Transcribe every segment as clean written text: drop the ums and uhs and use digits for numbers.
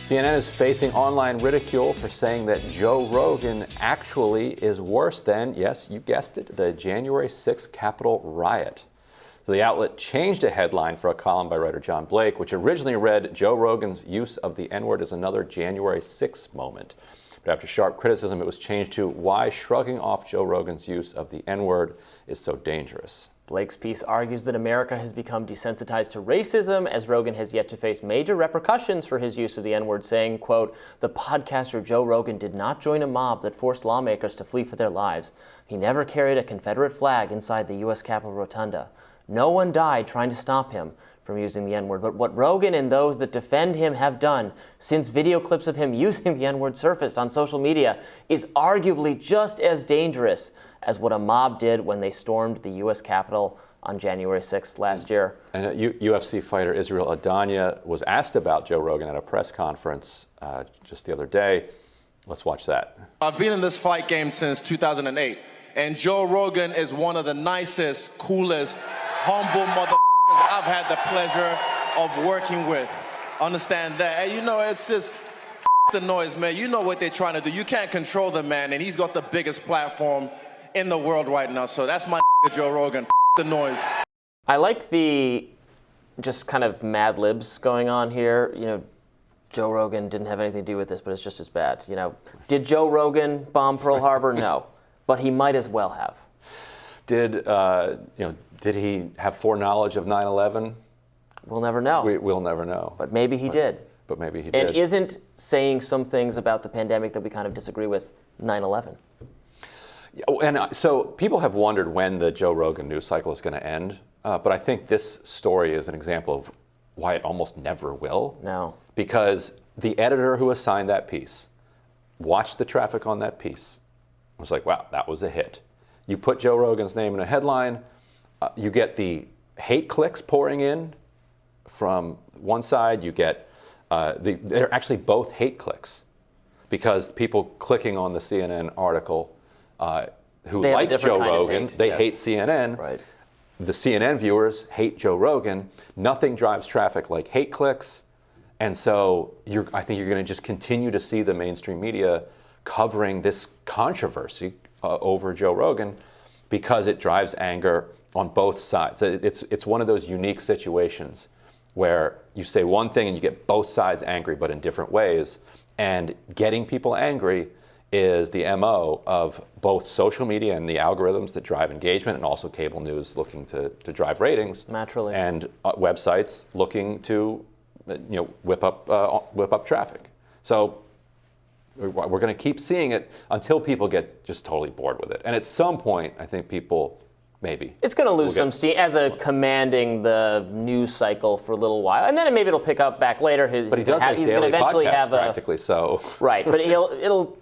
CNN is facing online ridicule for saying that Joe Rogan actually is worse than, yes, you guessed it, the January 6th Capitol riot. So the outlet changed a headline for a column by writer John Blake, which originally read, Joe Rogan's use of the N-word is another January 6th moment. But after sharp criticism, it was changed to why shrugging off Joe Rogan's use of the N-word is so dangerous. Blake's piece argues that America has become desensitized to racism, as Rogan has yet to face major repercussions for his use of the N-word, saying, quote, the podcaster Joe Rogan did not join a mob that forced lawmakers to flee for their lives. He never carried a Confederate flag inside the U.S. Capitol Rotunda. No one died trying to stop him from using the N-word. But what Rogan and those that defend him have done since video clips of him using the N-word surfaced on social media is arguably just as dangerous as what a mob did when they stormed the U.S. Capitol on January 6th last year. And UFC fighter Israel Adesanya was asked about Joe Rogan at a press conference just the other day. Let's watch that. I've been in this fight game since 2008, and Joe Rogan is one of the nicest, coolest, humble motherfuckers I've had the pleasure of working with. Understand that. And you know, it's just the noise, man. You know what they're trying to do. You can't control the man, and he's got the biggest platform in the world right now. So that's my Joe Rogan. The noise. I like the just kind of Mad Libs going on here. You know, Joe Rogan didn't have anything to do with this, but it's just as bad. You know, did Joe Rogan bomb Pearl Harbor? No, but he might as well have. Did he have foreknowledge of 9/11? We'll never know. We'll never know. But maybe he did. But maybe he did. And isn't saying some things about the pandemic that we kind of disagree with 9/11? And so people have wondered when the Joe Rogan news cycle is going to end, but I think this story is an example of why it almost never will. No. Because the editor who assigned that piece watched the traffic on that piece. Was like, wow, that was a hit. You put Joe Rogan's name in a headline, you get the hate clicks pouring in from one side. You get they're actually both hate clicks because people clicking on the CNN article who like Joe Rogan, they hate CNN. Right. The CNN viewers hate Joe Rogan. Nothing drives traffic like hate clicks. And so I think you're going to just continue to see the mainstream media covering this controversy over Joe Rogan because it drives anger on both sides. It's one of those unique situations where you say one thing and you get both sides angry, but in different ways. And getting people angry is the MO of both social media and the algorithms that drive engagement, and also cable news looking to drive ratings. Naturally. And websites looking to whip up traffic. So we're going to keep seeing it until people get just totally bored with it. And at some point, I think people maybe. It's going to lose some steam as a commanding the news cycle for a little while, and then maybe it'll pick up back later. But he does have he's going to eventually have practically so. Right, but it'll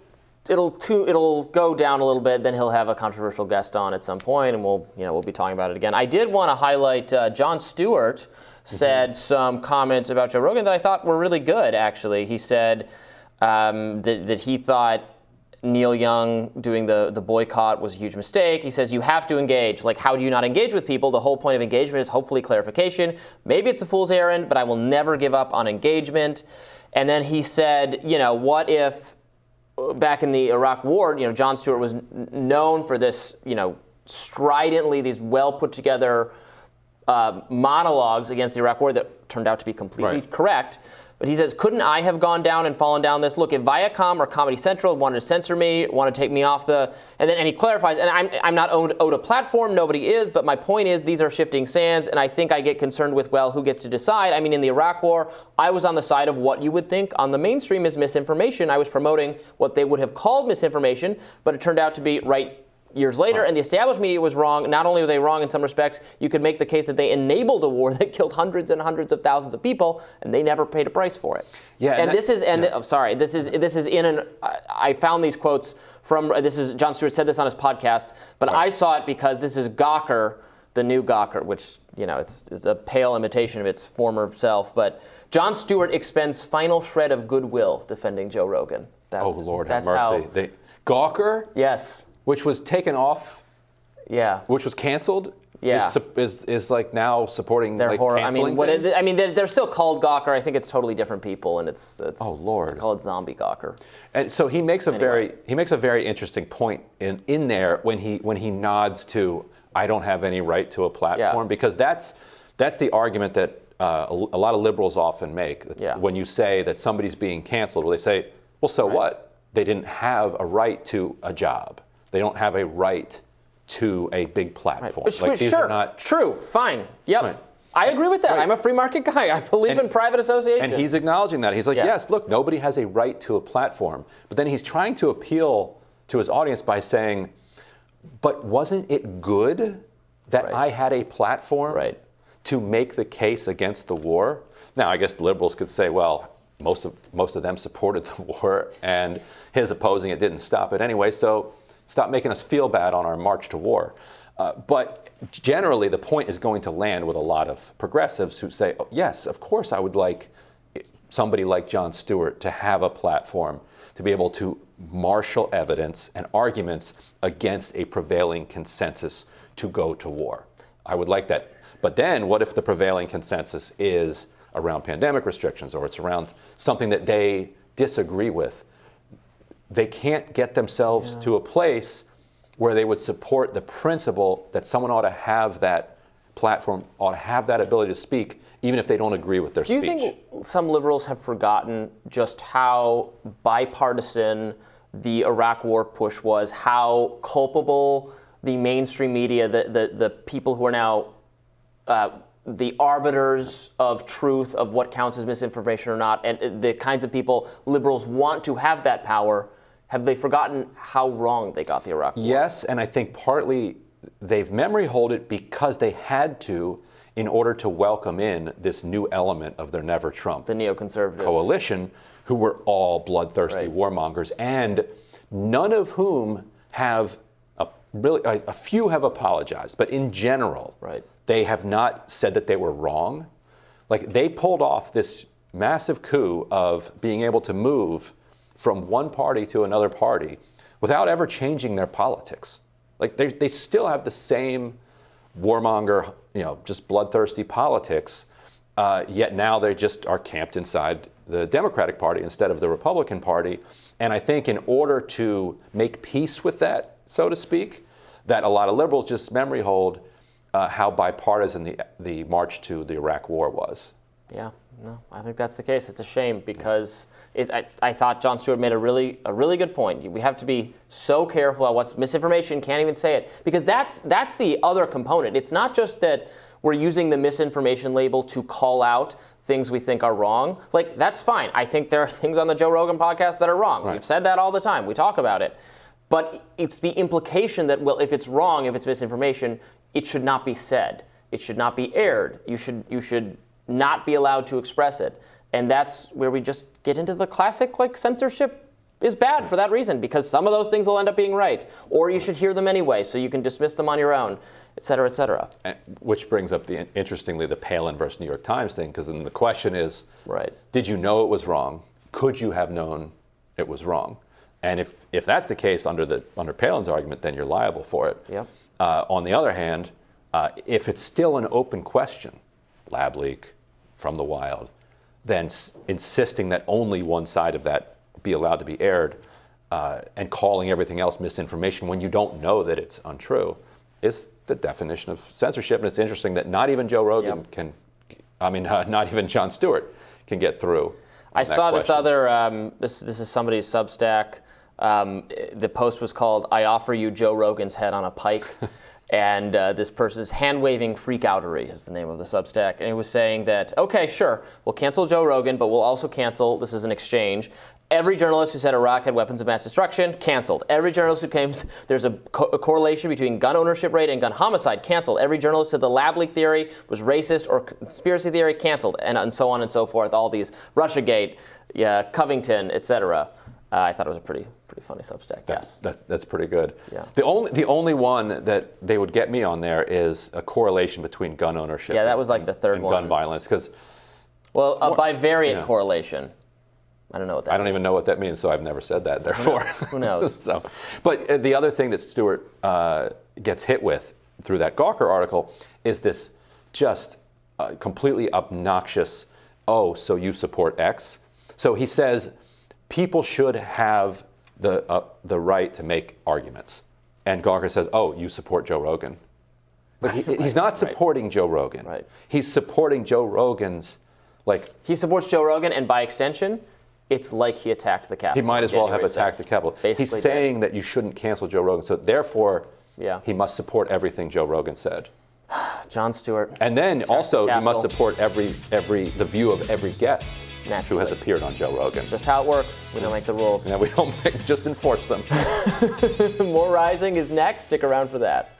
go down a little bit. Then he'll have a controversial guest on at some point, and we'll be talking about it again. I did want to highlight Jon Stewart said some comments about Joe Rogan that I thought were really good. Actually, he said that he thought Neil Young doing the boycott was a huge mistake. He says you have to engage. Like, how do you not engage with people? The whole point of engagement is hopefully clarification. Maybe it's a fool's errand, but I will never give up on engagement. And then he said, what if back in the Iraq War, Jon Stewart was known for this, stridently, these well put together monologues against the Iraq War that turned out to be completely correct. But he says, couldn't I have gone down and fallen down this? Look, if Viacom or Comedy Central wanted to censor me, want to take me off and he clarifies, and I'm not owed a platform, nobody is, but my point is these are shifting sands, and I think I get concerned with, who gets to decide? I mean, in the Iraq War, I was on the side of what you would think on the mainstream is misinformation. I was promoting what they would have called misinformation, but it turned out to be right years later, and the established media was wrong. Not only were they wrong in some respects, you could make the case that they enabled a war that killed hundreds and hundreds of thousands of people, and they never paid a price for it. Yeah, this is in an. I found these quotes from. Jon Stewart said this on his podcast, but I saw it because this is Gawker, the new Gawker, which it's a pale imitation of its former self. But Jon Stewart expends final shred of goodwill defending Joe Rogan. Lord have mercy. Gawker? Yes. Which was taken off, which was canceled Yeah. is like now supporting They're like horrible. canceling things? They're still called Gawker. I think it's totally different people, and it's Oh, Lord. I call it zombie Gawker. And so he makes a very interesting point in there when he nods to, I don't have any right to a platform, because that's the argument that a lot of liberals often make. When you say that somebody's being canceled, they say, well, so what? They didn't have a right to a job. They don't have a right to a big platform. Right. Like, these sure, are not true, fine, yep. Right. I agree with that. Right. I'm a free market guy. I believe in private association. And he's acknowledging that. He's like, yes, look, nobody has a right to a platform. But then he's trying to appeal to his audience by saying, but wasn't it good that I had a platform to make the case against the war? Now, I guess liberals could say, well, most of them supported the war, and his opposing it didn't stop it anyway, so stop making us feel bad on our march to war. But generally, the point is going to land with a lot of progressives who say, oh, yes, of course I would like somebody like Jon Stewart to have a platform to be able to marshal evidence and arguments against a prevailing consensus to go to war. I would like that. But then what if the prevailing consensus is around pandemic restrictions, or it's around something that they disagree with? They can't get themselves to a place where they would support the principle that someone ought to have that platform, ought to have that ability to speak, even if they don't agree with their speech. Do you think some liberals have forgotten just how bipartisan the Iraq war push was, how culpable the mainstream media, the people who are now the arbiters of truth, of what counts as misinformation or not, and the kinds of people liberals want to have that power, have they forgotten how wrong they got the Iraq war? Yes, and I think partly they've memory hold it because they had to in order to welcome in this new element of their Never Trump, the neoconservative coalition, who were all bloodthirsty warmongers, and none of whom have a few have apologized, but in general, they have not said that they were wrong. Like, they pulled off this massive coup of being able to move from one party to another party without ever changing their politics. Like, they still have the same warmonger, just bloodthirsty politics, yet now they just are camped inside the Democratic Party instead of the Republican Party. And I think in order to make peace with that, so to speak, that a lot of liberals just memory hold how bipartisan the march to the Iraq war was. Yeah, no, I think that's the case. It's a shame because I thought Jon Stewart made a really good point. We have to be so careful about what's misinformation, can't even say it, because that's the other component. It's not just that we're using the misinformation label to call out things we think are wrong. Like, that's fine. I think there are things on the Joe Rogan podcast that are wrong. We've said that all the time. We talk about it. But it's the implication that, well, if it's wrong, if it's misinformation, it should not be said. It should not be aired. You should not be allowed to express it. And that's where we just get into the classic, like, censorship is bad for that reason, because some of those things will end up being right. Or you should hear them anyway, so you can dismiss them on your own, et cetera, et cetera. Which brings up, interestingly, the Palin versus New York Times thing, because then the question is, did you know it was wrong? Could you have known it was wrong? And if that's the case under Palin's argument, then you're liable for it. Yep. On the other hand, if it's still an open question, lab leak from the wild, then insisting that only one side of that be allowed to be aired and calling everything else misinformation when you don't know that it's untrue is the definition of censorship. And it's interesting that not even Joe Rogan not even Jon Stewart can get through. I saw this other, this is somebody's Substack. The post was called, "I offer you Joe Rogan's head on a pike." And this person's hand-waving freakoutery is the name of the Substack. And he was saying that, okay, sure, we'll cancel Joe Rogan, but we'll also cancel, this is an exchange, every journalist who said Iraq had weapons of mass destruction, canceled. Every journalist who claims there's a correlation between gun ownership rate and gun homicide, canceled. Every journalist who said the lab leak theory was racist or conspiracy theory, canceled. And so on and so forth, all these, Russiagate, Covington, etc. I thought it was a pretty funny Substack. That's pretty good. Yeah. The only one that they would get me on there is a correlation between gun ownership. Yeah, that was like the third and one. Gun violence, because a bivariate correlation. I don't know what that means. I don't even know what that means, so I've never said that. Therefore, who knows? But the other thing that Stewart gets hit with through that Gawker article is this just completely obnoxious, oh, so you support X? So he says people should have the right to make arguments. And Gawker says, oh, you support Joe Rogan. But he's not supporting Joe Rogan. Right. He's supporting Joe Rogan's, He supports Joe Rogan, and by extension, it's like he attacked the Capitol. he might as well have attacked the Capitol. He's saying that you shouldn't cancel Joe Rogan. So therefore, he must support everything Joe Rogan said. Jon Stewart. And then also, the you must support the view of every guest who has appeared on Joe Rogan. Just how it works. We don't make the rules. We don't just enforce them. More Rising is next. Stick around for that.